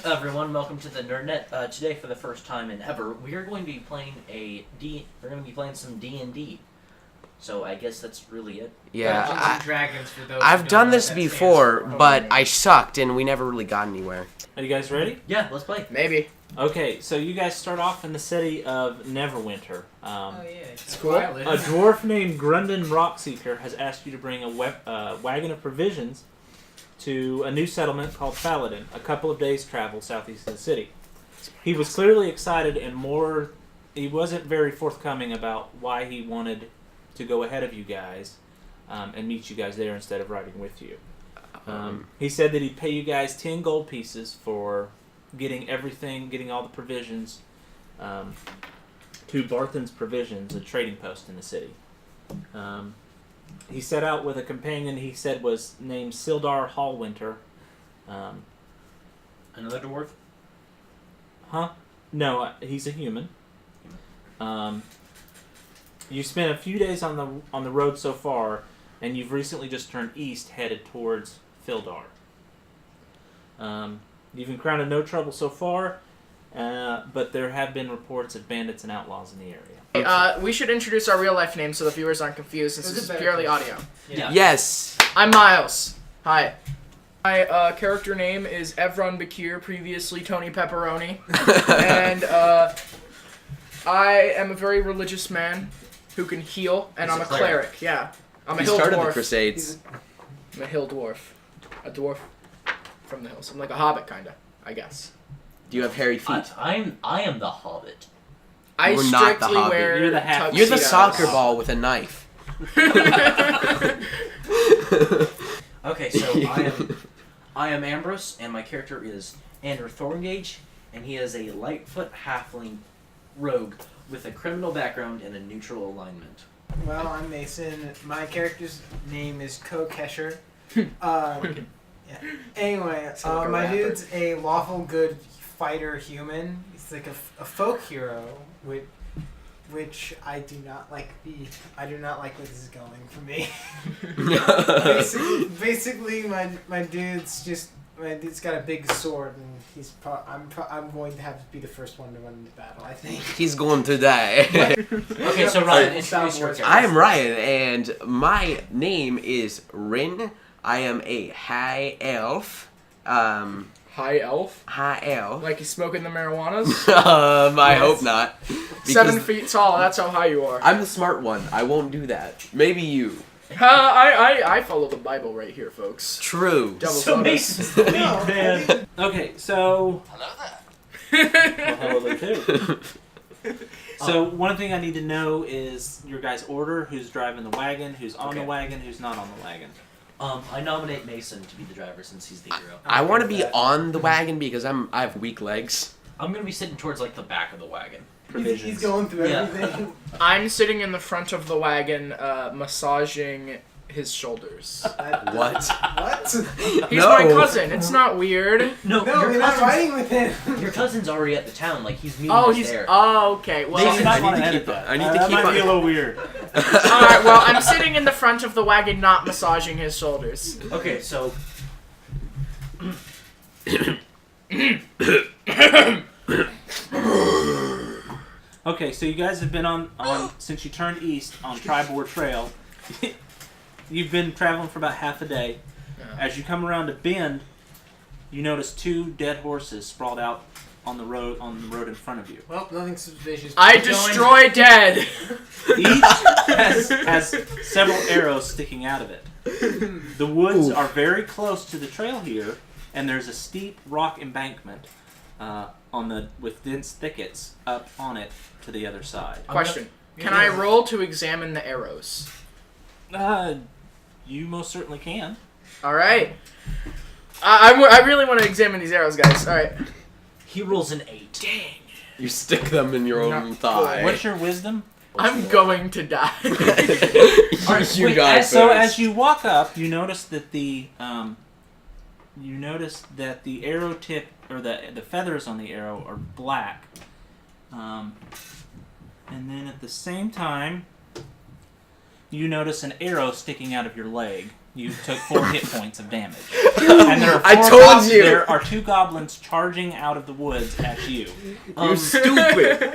Everyone, welcome to the NerdNet. Today, for the first time in ever, we are going to be playing some D&D. So I guess that's really it. Yeah, Dungeons and Dragons for those. I've done this before, but I sucked and we never really got anywhere. Are you guys ready? Yeah, let's play. Maybe. Okay, so you guys start off in the city of Neverwinter. Oh yeah, it's cool. A dwarf named Grundon Rockseeker has asked you to bring a wagon of provisions to a new settlement called Faladin, a couple of days' travel southeast of the city. He was clearly excited and he wasn't very forthcoming about why he wanted to go ahead of you guys and meet you guys there instead of riding with you. He said that he'd pay you guys 10 gold pieces for getting all the provisions to Barthen's Provisions, a trading post in the city. He set out with a companion he said was named Sildar Hallwinter. Another dwarf? Huh? No, he's a human. You spent a few days on the road so far, and you've recently just turned east, headed towards Fildar. You've encountered no trouble so far, but there have been reports of bandits and outlaws in the area. We should introduce our real life names so the viewers aren't confused. This is purely audio. Yeah. Yes. I'm Miles. Hi. My character name is Evron Bakir, previously Tony Pepperoni, and I am a very religious man who can heal, and I'm a cleric. Yeah, I'm a hill dwarf. He started the Crusades. I'm a hill dwarf, a dwarf from the hills. I'm like a hobbit, kinda, I guess. Do you have hairy feet? I am the Hobbit. I We're not the strictly Hobbit. wear You're the half- You're the tuxedos. soccer ball with a knife. Okay, so I am Ambrose, and my character is Andrew Thorngage, and he is a Lightfoot halfling rogue with a criminal background and a neutral alignment. Well, I'm Mason. My character's name is Ko Kesher. Anyway, my dude's a lawful good fighter human. He's like a folk hero, which I do not like. I do not like where this is going for me. basically, my dude's got a big sword, and I'm going to have to be the first one to run into battle. I think He's going to die. Okay, so Ryan, introduce your character. I am Ryan, and my name is Rin. I am a high elf. High elf? High elf. Like he's smoking the marijuanas? I hope not. 7 feet tall, that's how high you are. I'm the smart one. I won't do that. Maybe you. I follow the Bible right here, folks. True. Devil's So lettuce. Mason's the lead man. Okay, so... Hello there. Well, hello there, too. So, one thing I need to know is your guys' order, who's driving the wagon, who's on the wagon, who's not on the wagon. I nominate Mason to be the driver since he's the hero. I want to be on the wagon because I have weak legs. I'm gonna be sitting towards like the back of the wagon. he's going through everything. I'm sitting in the front of the wagon, massaging his shoulders. What? What? He's my cousin. It's not weird. No, No, your you're not cousin's, riding with him. your cousin's already at the town. Like he's meeting Oh, us he's. there. Oh, okay. Well, Mason, I I need want to to keep edit that. I need to That keep might on- be a little weird. alright, well, I'm sitting in the front of the wagon, not massaging his shoulders. Okay, so Okay, so you guys have been on since you turned east on Tribord Trail. You've been traveling for about half a day. As you come around a bend, you notice 2 dead horses sprawled out on the road in front of you. Well, nothing suspicious. I destroy dead. Each has several arrows sticking out of it. The woods are very close to the trail here, and there's a steep rock embankment with dense thickets up on it to the other side. Question. Can I roll to examine the arrows? You most certainly can. Alright. I really want to examine these arrows, guys. Alright. he rolls an 8. Dang. You stick them in your own Not thigh. What's your wisdom? I'm going to die. Alright, You wait, got So first. as you walk up, you notice that the arrow tip or the feathers on the arrow are black, and then at the same time, you notice an arrow sticking out of your leg. You took 4 hit points of damage. And there are I told you. There are 2 goblins charging out of the woods at you. You're stupid.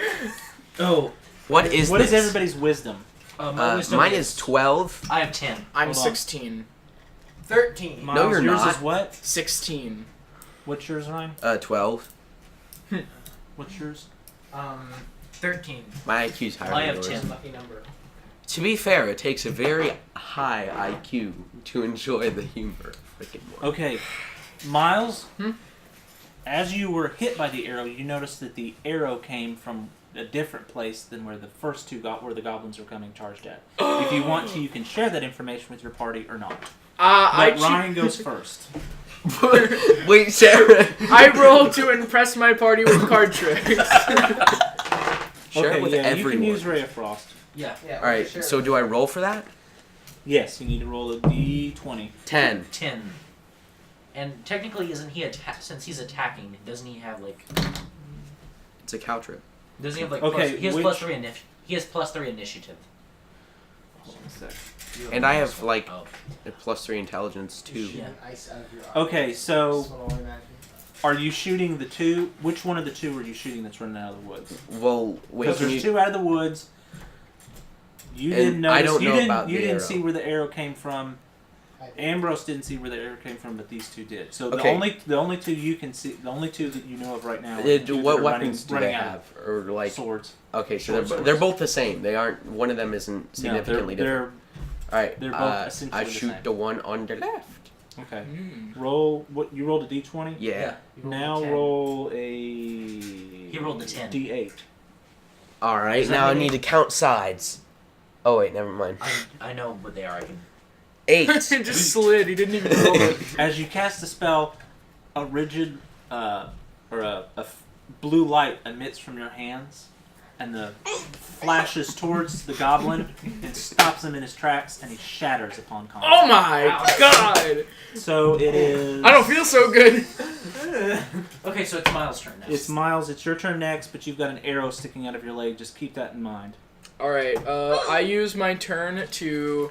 Oh, What is What this? is everybody's wisdom? my wisdom Mine is 12. I have 10. I'm Hold on. 16. 13. Miles, you're yours not. is what? 16. What's yours, Ryan? 12. What's yours? 13. My IQ's higher I than have yours. 10. Lucky number. To be fair, it takes a very high IQ to enjoy the humor. Freaking more. Okay, Miles. Hmm? As you were hit by the arrow, you noticed that the arrow came from a different place than where the first 2 where the goblins were coming charged at. If you want to, you can share that information with your party or not. But Ryan goes first. Wait, Sarah. I roll to impress my party with card tricks. Share Okay, it with yeah, everyone. you can use Ray of Frost. Yeah. Yeah. All right. sure. So do I roll for that? Yes, you need to roll a d20. 10. 10. And technically, isn't he since he's attacking? Doesn't he have like? It's a cow trip. Doesn't he have like? Okay, He has which- plus 3 He has plus 3 initiative. Hold on a sec. And I have like Oh. a +3 intelligence too. Yeah. Ice out of your eye. Okay, so That's what I'll imagine. are you shooting the 2? Which one of the 2 are you shooting that's running out of the woods? Well, wait. Because Can there's you, 2 out of the woods. You And didn't notice. I don't you know didn't. about You the didn't arrow. see where the arrow came from. I did. Ambrose didn't see where the arrow came from, but these 2 did. So Okay. the only 2 you can see, the only 2 that you know of right now. Are uh, the 2 what that are weapons do running they out have? Or of like? swords. Okay, so Short they're swords. both the same. They aren't. One of them isn't significantly no, different. All right. they're both essentially I the shoot same. the one on the left. Okay. Mm. Roll what you rolled a d20. Yeah. You rolled Now a 10. roll a. He rolled a 10. D8. All right. Does that Now I mean need to count sides. Oh wait, never mind. I know what they are. I can. 8. It just slid. He didn't even roll it. As you cast the spell, a rigid blue light emits from your hands, and the flashes towards the goblin and stops him in his tracks, and he shatters upon contact. Oh my god! So it is. I don't feel so good. Okay, so it's Miles' turn now. It's Miles. It's your turn next, but you've got an arrow sticking out of your leg. Just keep that in mind. Alright, I use my turn to...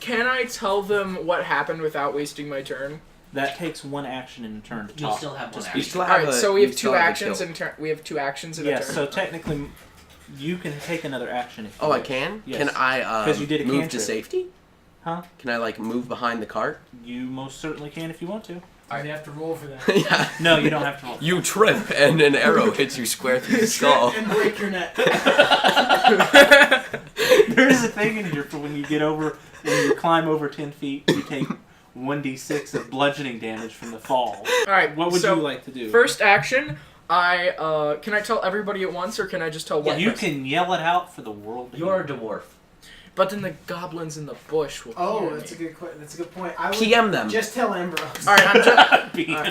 Can I tell them what happened without wasting my turn? That takes 1 action in a turn to You'll talk. still have one to action. You speak. still have Alright, a, so we you have still 2 have a actions kill. in turn. We have 2 actions in a Yes. turn. So technically, you can take another action if you Oh, I wish. can. Yes. Can I 'Cause you did a move cantrip. to safety? Huh? Can I like move behind the cart? You most certainly can if you want to. I'd have to roll for that. Yeah. No, you don't have to roll. You trip and an arrow hits you square through the skull. And break your neck. There is a thing in here for when you you climb over 10 feet, you take 1d6 of bludgeoning damage from the fall. Alright, What would so you like to do? first action, can I tell everybody at once, or can I just tell one you person? can yell it out for the world to You're a hear. dwarf. But then the goblins in the bush will Oh, hear that's a me. that's a good point. I would PM them. just tell Ambrose. Alright,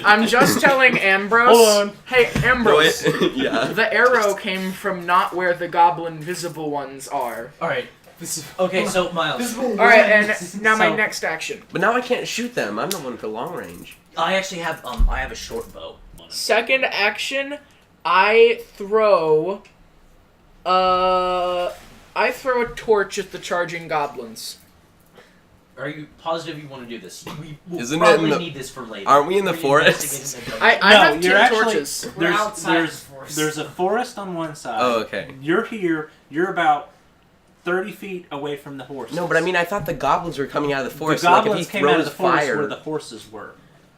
I'm just telling Ambrose. Hold on. Hey, Ambrose. Yeah. The arrow came from not where the goblin visible ones are. Alright. This Okay, so Miles. Alright, and now my So- next action. But now I can't shoot them. I'm the one for long range. I actually have I have a short bow. Second action, I throw a torch at the charging goblins. Are you positive you want to do this? We will Isn't it probably in the- need this for later. Aren't we in the For forest? investigating the I dungeon. have you're 10 actually- torches. We're outside the forest. There's a forest on one side. Oh, okay. You're here. You're about 30 feet away from the horses. No, but I mean, I thought the goblins were coming out of the forest. the so, goblins like, if he came out of throws the forest fire, where the horses were.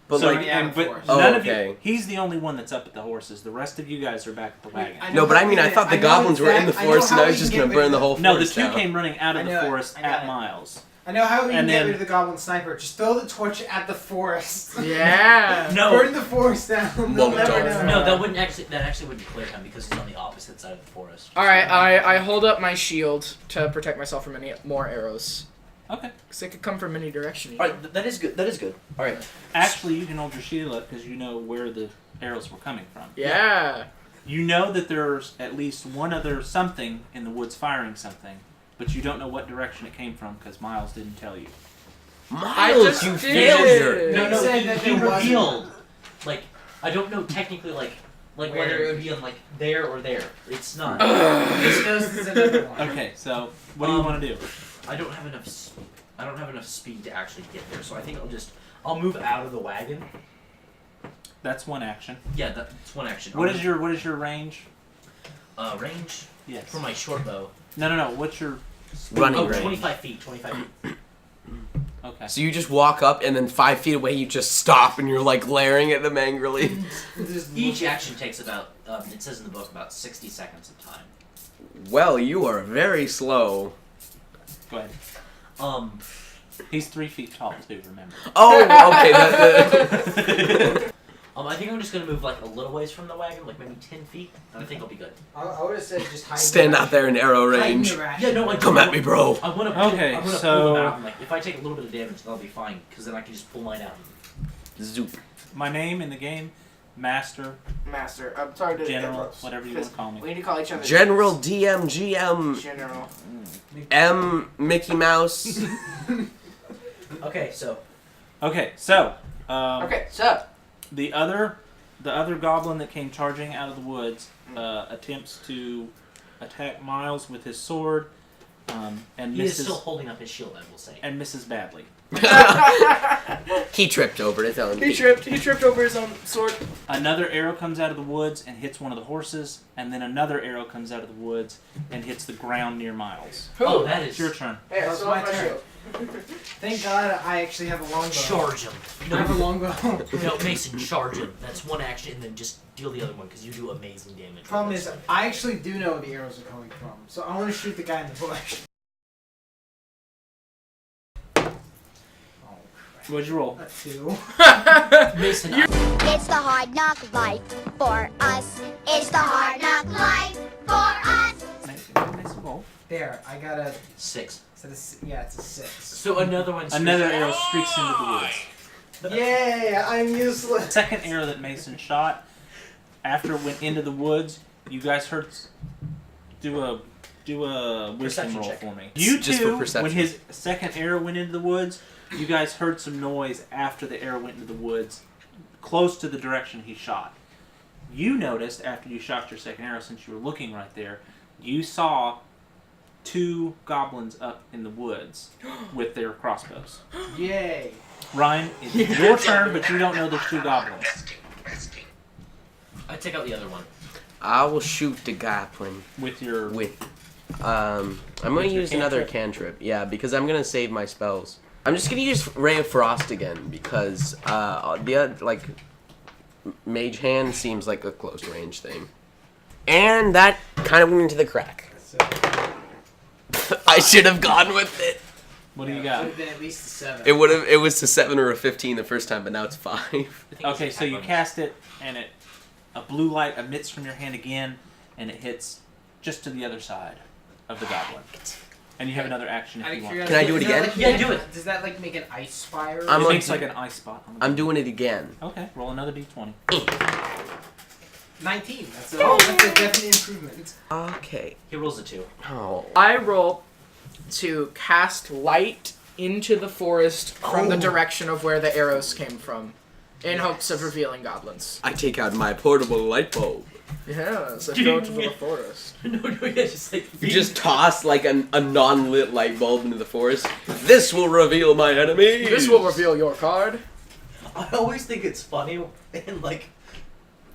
but So, like, yeah, and, of but course. Oh, none of okay. you. He's the only one that's up at the horses. The rest of you guys are back at the wagon. no, but I mean, I thought the goblins were in the forest, and I was just gonna burn the whole No, the forest 2 down. came running out of I the know it. forest I got at it. Miles. I know how we can And get then- rid of the goblin sniper. Just throw the torch at the forest. Yeah. No. Burn the forest down. They'll Won't never don't. know. No, that actually wouldn't clear him because he's on the opposite side of the forest. Alright, I hold up my shield to protect myself from any more arrows. Okay. Because they could come from any direction. Alright, that is good. That is good. Alright. Actually, you can hold your shield up because you know where the arrows were coming from. Yeah. You know that there's at least one other something in the woods firing something, but you don't know what direction it came from because Miles didn't tell you. Miles, just you did. failure! No, They no, said he, that he there wasn't. revealed. Like, I don't know technically, like whether Where- it would be on, like, there or there. It's not. This goes to another one. Okay, so what do you want to do? I don't have enough... I don't have enough speed to actually get there, so I think I'll move out of the wagon. That's one action. Yeah, that's one action. What is your range? Range? Yes. For my short bow. No. What's your Running range. range. 25 feet. 25 feet. Okay. So you just walk up, and then 5 feet away, you just stop, and you're like glaring at them angrily. Each action takes about, it says in the book, about 60 seconds of time. Well, you are very slow. Go ahead. He's 3 feet tall too. Remember. Oh, okay. That's I think I'm just gonna move like a little ways from the wagon, like maybe 10 feet, and I think I'll be good. I would have said just hide. Stand out there in arrow range. Yeah, no, Come at me, bro. I want to. Okay, I want to so- pull them out. And, like, if I take a little bit of damage, that'll be fine, because then I can just pull mine out. Zoop. My name in the game, Master, Master. I'm sorry to General, interrupt. whatever you want to call me. We need to call each other General DM GM General. M Mickey Mouse. Okay, so Okay, so Okay, so the other goblin that came charging out of the woods attempts to attack Miles with his sword, and he is misses still holding up his shield, I will say. and misses badly. He tripped over his own. he tripped over his own sword. Another arrow comes out of the woods and hits one of the horses, and then another arrow comes out of the woods and hits the ground near Miles. Oh, that It's is your turn. Hey, That's so my my turn. shield. Thank God I actually have a longbow. charge him. I have a longbow. No, Mason, charge him. That's one action, and then just deal the other one because you do amazing damage. Problem is, I actually do know where the arrows are coming from, so I want to shoot the guy in the bush. What'd you roll? A 2. Mason, It's the hard knock life for us. It's the hard knock life for us. Nice roll. There, I got a. 6. So yeah, it's a 6. So another one. Another arrow streaks into the woods. Yay! I'm useless. Second arrow that Mason shot, after it went into the woods, you guys heard. Do a wisdom Perception roll check. for me. You Just for two, perception. when his second arrow went into the woods, you guys heard some noise after the arrow went into the woods, close to the direction he shot. You noticed after you shot your second arrow, since you were looking right there, you saw 2 goblins up in the woods with their crossbows. Yay! Ryan, it's your turn, but you don't know there's 2 goblins. I take out the other one. I will shoot the goblin With your I'm gonna With your use another cantrip? cantrip. Yeah, because I'm gonna save my spells. I'm just gonna use Ray of Frost again because the other, like Mage Hand seems like a close range thing, and that kind of went into the crack. So, I should have gone with it. What do you Would got? have been at least a 7. It would have. It was a 7 or a 15 the first time, but now it's 5. Okay, so you cast it, and a blue light emits from your hand again, and it hits just to the other side of the goblin. And you have another action if you want. Can I do it again? Yeah, do it. Does that like make an ice fire? I'm It on- makes like an ice spot on the I'm doing it again. Okay, roll another d20. 19. That's a definite improvement. Okay. He rolls a 2. Oh. I roll to cast light into the forest from the direction of where the arrows came from, in hopes of revealing goblins. I take out my portable light bulb. Yes, let's go to the forest. no, yeah, just like. You just toss like a non-lit light bulb into the forest. This will reveal my enemies. This will reveal your card. I always think it's funny and like.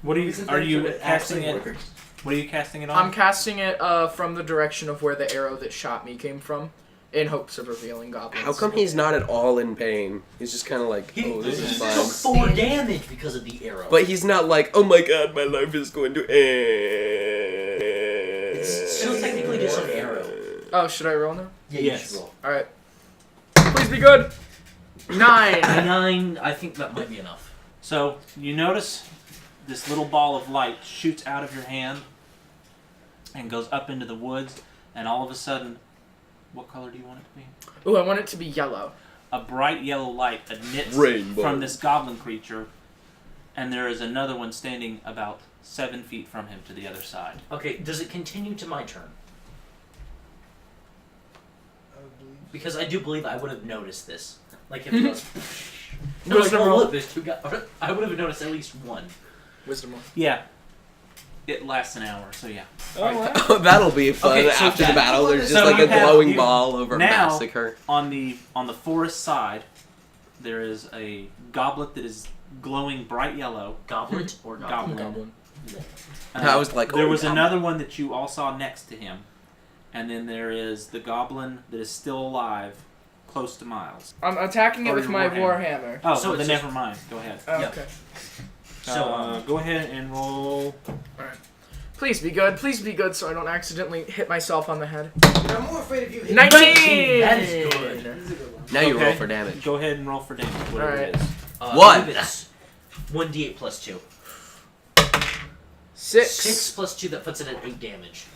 What are you? isn't Are that you what it casting actually it? works? What are you casting it on? I'm casting it from the direction of where the arrow that shot me came from, in hopes of revealing goblins. How come he's not at all in pain? He's just kind of like, He oh, this is took fine. 4 damage because of the arrow. But he's not like, oh my god, my life is going to end. It's still technically just an arrow. Oh, should I roll now? Yeah, Yes. you should roll. Alright. Please be good! 9! 9, I think that might be enough. So you notice this little ball of light shoots out of your hand and goes up into the woods, and all of a sudden, what color do you want it to be? Ooh, I want it to be yellow. A bright yellow light emits Rainbow. from this goblin creature, and there is another one standing about 7 feet from him to the other side. Okay, does it continue to my turn? Because I do believe I would have noticed this. Like if it was. No, like, Wisdom oh, roll. look, there's 2 guys. I would have noticed at least one. Wisdom roll. Yeah. It lasts an hour, so yeah. Oh, wow. That'll be fun. Okay, so After the that- battle, there's just so like you a have- glowing you- ball over now- massacre. On the forest side, there is a goblet that is glowing bright yellow. Goblet or goblin? Goblin. I was like, there oh, was goblin. another one that you all saw next to him, and then there is the goblin that is still alive, close to Miles. I'm attacking it Or with your my Warhammer. Warhammer. Oh, So so then it's just- never mind. Go ahead. Oh, Yeah. okay. So, Go ahead and roll. Please be good. Please be good so I don't accidentally hit myself on the head. I'm more afraid of you hitting 19! That is good. This is a good one. Now you roll Okay. for damage. Go ahead and roll for damage, whatever Alright. it is. One. I believe it's 1d8 plus 2. 6. 6 plus 2, that puts it at 8 damage.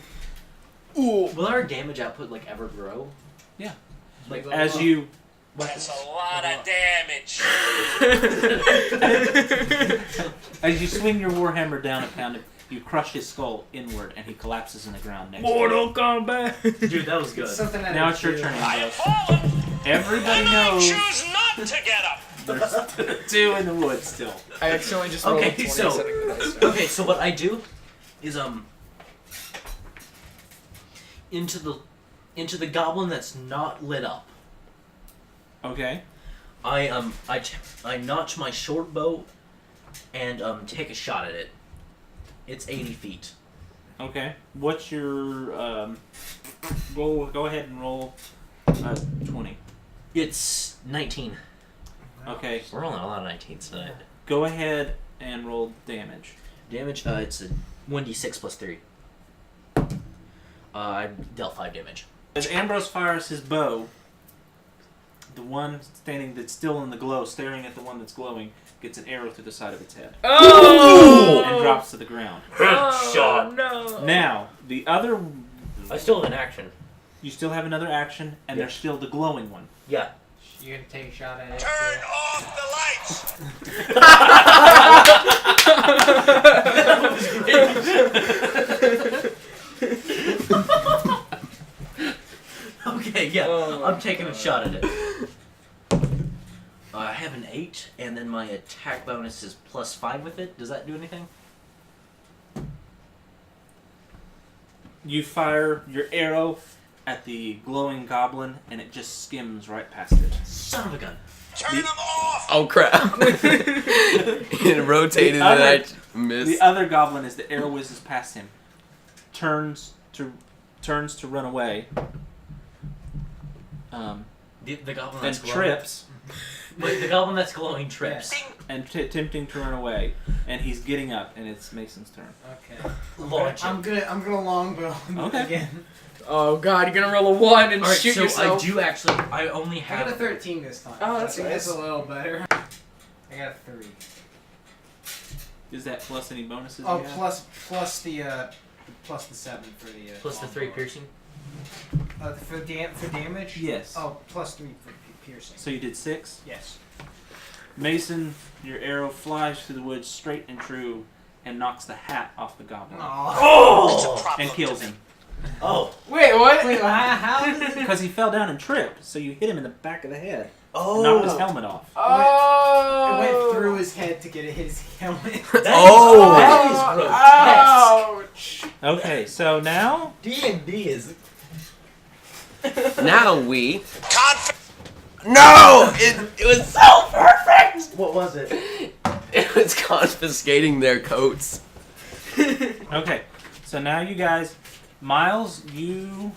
Ooh. Will our damage output like ever grow? Yeah. Like As you That's a lot of damage. As you swing your warhammer down upon him, you crush his skull inward, and he collapses in the ground next Mortal Kombat. Dude, that was good. Something to you. Now it's your turn, I Ambrose. have fallen, Everybody and I knows choose not to get up. there's 2 in the woods still. I accidentally just rolled Okay, a 20 so- setting the dice down. Okay, so what I do is into the goblin that's not lit up. Okay. I notch my short bow and take a shot at it. It's 80 feet. Okay. What's your go ahead and roll 20. It's 19. Okay. We're rolling a lot of 19s tonight. Go ahead and roll damage. Damage, it's a 1d6 plus 3. I dealt 5 damage. As Ambrose fires his bow, the one standing that's still in the glow, staring at the one that's glowing, gets an arrow through the side of its head Oh! and drops to the ground. Oh, no. Now, the other, I still have an action. you still have another action, and there's still the glowing one. Yeah. You're gonna take a shot at it. Turn off the lights. Okay, yeah. Oh my I'm taking a God. shot at it. I have an 8, and then my attack bonus is plus 5 with it. Does that do anything? You fire your arrow at the glowing goblin, and it just skims right past it. Son of a gun. Turn them off. Oh crap! It rotated The and I other- missed. The other goblin, as the arrow whizzes past him, turns to run away. The goblin And that's glowing. trips, Wait, the goblin that's glowing trips. and attempting to run away, and he's getting up, and it's Mason's turn. Okay. Launch I'm it. gonna longbow Okay. again. Oh, God, you're gonna roll a 1 and Alright, shoot so yourself. I do actually. I only I got a have. 13 this time. Oh, that's I think nice. that's a little better. I got a 3. Is that plus any bonuses? Oh, you have? plus the 7 for the. Plus the 3 longbow. piercing. For damage. Yes. Oh, plus 3 for piercing. So you did 6. Yes. Mason, your arrow flies through the woods straight and true, and knocks the hat off the goblin Oh! and kills him Oh! Wait, what? Wait, how does it? because he fell down and tripped. So you hit him in the back of the head, Oh! knocked his helmet off. Oh! It went through his head to get his helmet. Oh! That is grotesque. Ouch! Okay, so now D&D is. Now we. Conf- No! It was so perfect! What was it? It was confiscating their coats. okay, so now you guys, Miles, you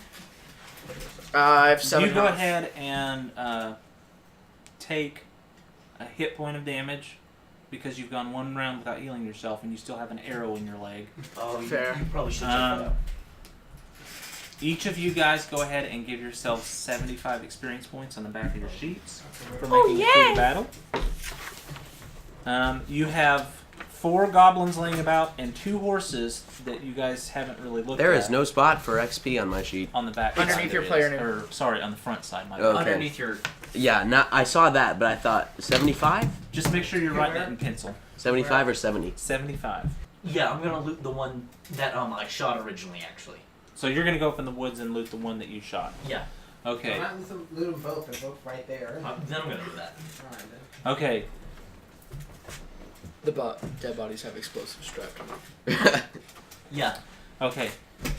I have 7 you go health. ahead and take a hit point of damage because you've gone 1 round without healing yourself, and you still have an arrow in your leg. Oh, Fair. You probably should check that out. Each of you guys go ahead and give yourselves 75 experience points on the back of your sheets for Oh, making it through the battle. You have 4 goblins laying about and 2 horses that you guys haven't really looked There at. is no spot for XP on my sheet. on the back Underneath side your there player is. name. Or sorry, on the front side. My bad. Okay. Underneath your. Yeah, not, I saw that, but I thought 75? Just make sure you're writing it in pencil. 75 or 70? 75. Yeah, I'm gonna loot the one that I shot originally, actually. So you're gonna go up in the woods and loot the one that you shot. Yeah. Okay. Not loot them both. They're both right there. Then I'm gonna do that. Alright then. Okay. The dead bodies have explosives strapped on them. Yeah. Okay.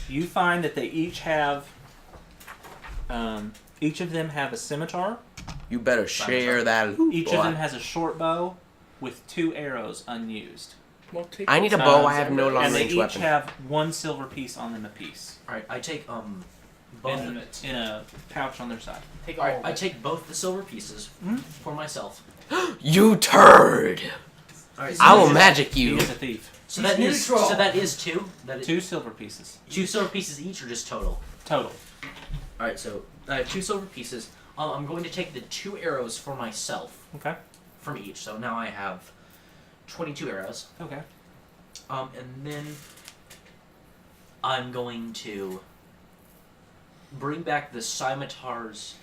You find that they each have. Each of them have a scimitar. You better share that loot, Each boy. of them has a short bow with 2 arrows unused. Well, take I need a those bow. out. I have no long And they range each weapon. have 1 silver piece on them apiece. All right. I take both in, of it. in a pouch on their side. Take All all right. of I it. take both the silver pieces for myself. You turd! All right. I will so- magic He you. is a thief. So He's that is neutral. so that is 2. That is 2 silver pieces 2 silver pieces each, or just total. total. All right. So I have 2 silver pieces. I'm going to take the 2 arrows for myself Okay. from each. So now I have 22 arrows. Okay. And then I'm going to bring back the scimitars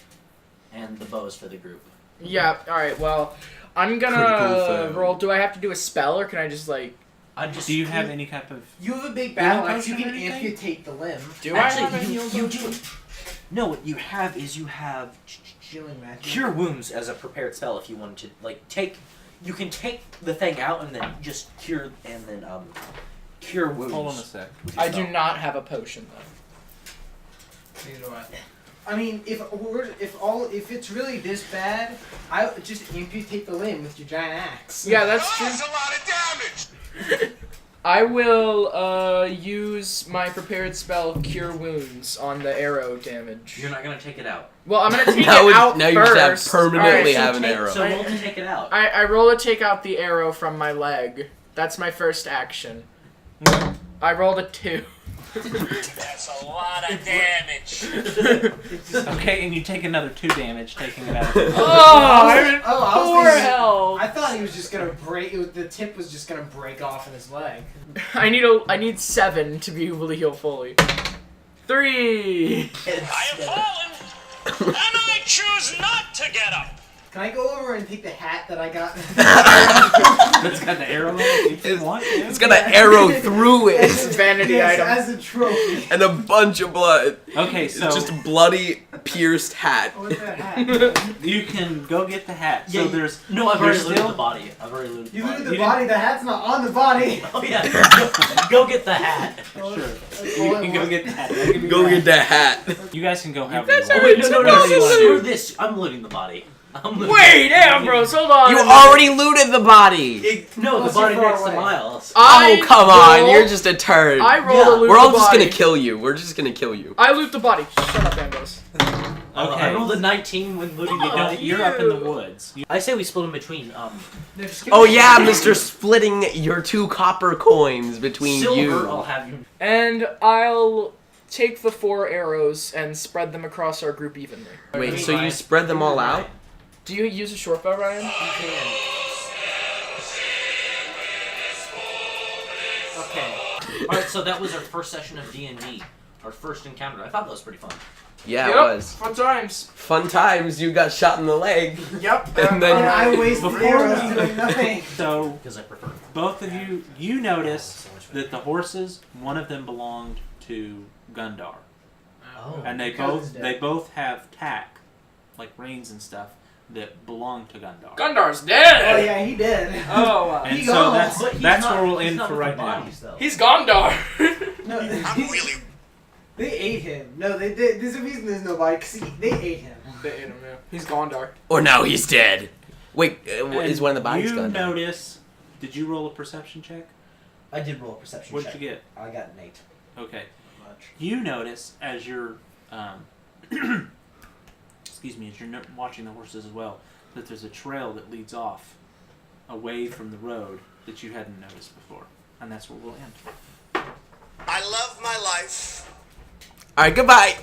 and the bows for the group. Yeah. All right. Well, I'm Critical gonna fail. roll. Do I have to do a spell, or can I just like? I just Do you have any type of? You have a big battle Healing axe. You potion can or anything? amputate the limb. Do I have actually any you healing do. No, what you have is you have Healing magic. cure wounds as a prepared spell. If you wanted to like take, you can take the thing out and then just cure and then cure wounds. Hold on a sec. with your I do spell. not have a potion though. Neither do I mean, if it's really this bad, I would just amputate the limb with your giant axe. Yeah, that's Oh, true. that's a lot of damage. I will use my prepared spell Cure Wounds on the arrow damage. You're not gonna take it out. Well, I'm gonna take Now it out now you first. just have permanently Alright, have an arrow. So roll to take it out. I roll to take out the arrow from my leg. That's my first action. I rolled a 2. That's a lot of damage. Okay, and you take another 2 damage, taking it out. Oh, I'm in I was 4 thinking- health. I thought he was just gonna break. The tip was just gonna break off in his leg. I need 7 to be able to heal fully. 3. I have fallen, and I choose not to get up. Can I go over and take the hat that I got? That's got the arrow in it if you want to. It's got an arrow through It's it a vanity yes, item. as a trophy. and a bunch of blood. Okay, It's so just a bloody, pierced hat. With that hat. you can go get the hat. Yeah, So you- there's No, I've already There's looted still- the body. I've already looted the You body. looted the You body. The hat's not on the body. Oh yeah. Go get the hat. sure. That's You all I can go want. get the hat. Go get that hat. You guys can go have. guys Oh, are wait, no, Whatever you wanna Screw do. this. I'm looting the body. I'm looting Wait, Ambrose, hold on. You already looted the body. No, the Unless you're body far next to away. Miles. I Oh, come on. roll- You're just a turd. I roll Yeah, to loot We're all the just body. gonna kill you. We're just gonna kill you. I loot the body. Shut up, Ambrose. I Okay. rolled a 19 when looting the You know, body. you're up in the woods. I say we split them between No, just give Oh me- yeah, Mr. Splitting your 2 copper coins between silver. you. I'll have you. And I'll take the 4 arrows and spread them across our group evenly. Wait, so you spread them all out? Do you use a short bow, Ryan? Okay. All right, so that was our first session of D&D, our first encounter. I thought that was pretty fun. Yeah, Yep, it was. Fun times. Fun times. You got shot in the leg. Yep. And then- And I wasted Before arrows we- doing nothing. So Because I prefer. both of you notice that the horses, one of them belonged to Gundar, Oh. and they Because both have tack, like reins and stuff, that belong to Gundar. Gundar's Oh dead. yeah, he did. Oh, wow. And He so gone. that's But he's that's not- where we'll he's end not for with right the now. bodies, though. He's Gondar. No, I'm really they ate him. No, there's a reason there's nobody. Cause they ate him. They ate him, yeah. He's Gondar. Or now he's dead. Wait, And is one of the bodies you gone? notice? Did you roll a perception check? I did roll a perception What check. did you get? I got an 8. Okay. Much. You notice as you're, excuse me, as you're watching the horses as well, that there's a trail that leads off, away from the road that you hadn't noticed before, and that's where we'll end. I love my life. All right, goodbye.